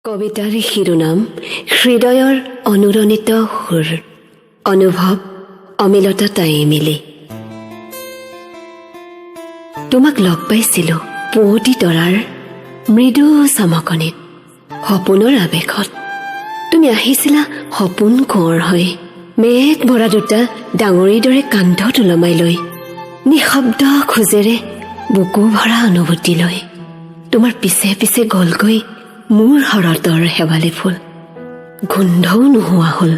কবিতাৰ শিৰোনাম হৃদয়ৰ অনুৰণিত সুৰ অনুভৱ অমিলতা তাই মিলি তোমাক লগ পাইছিলো পুৱতি তৰাৰ মৃদু চমকনিত সপোনৰ আৱেশত তুমি আহিছিলা সপোন কোঁৱৰ হৈ মেঘ ভৰা দুটা ডাঙৰীৰ দৰে কান্ধত ওলমাই লৈ নিশব্দ খোজেৰে বুকু ভৰা অনুভূতি লৈ তোমাৰ পিছে পিছে গলগৈ মোৰ হৰতৰ শেৱালি ফুল গোন্ধও নোহোৱা হ'ল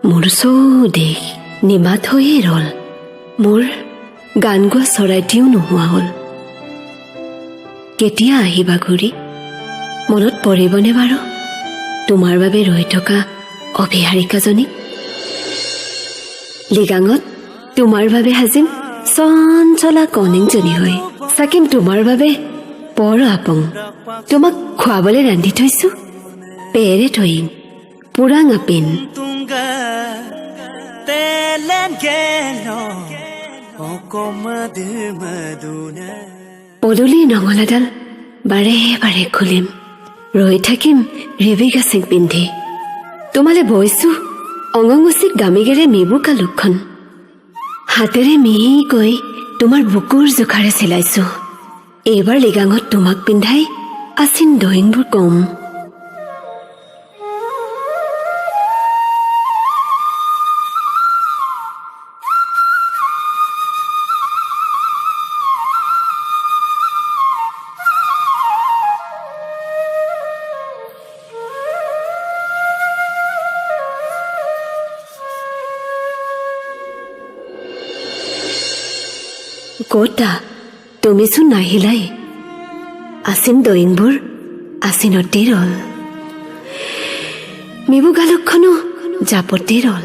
মোৰ চৌদেশ নিমাত হৈয়ে ৰল মোৰ গান গোৱা চৰাইটিও নোহোৱা হ'ল কেতিয়া আহিবা ঘূৰি মনত পৰিবনে বাৰু তোমাৰ বাবে ৰৈ থকা অভিহাৰিকাজনী লিগাঙত তোমাৰ বাবে সাজিম চঞ্চলা কণিংজনী হৈ চাকিম তোমাৰ বাবে পৰ আপং তোমাক খুৱাবলৈ ৰান্ধি থৈছো পেৰে থৈম পুৰাং আপিন পদূলিৰ নঙলাডাল বাৰে বাৰে খুলিম ৰৈ থাকিম ৰেবিকা চিং পিন্ধি তোমালে বৈছো অঙঙচিক গামিগেৰে মিবুকা লোকখন হাতেৰে মিহিকৈ তোমাৰ বুকুৰ জোখাৰে চিলাইছো এইবাৰ লিগাঙত তোমাক পিন্ধাই আছিন দহিংবোৰ কম কতা তুমিচোন নাহিলাই আছিন দহিংবোৰ আছিনতেই ৰল মিবু গালকখনো জাপতেই ৰল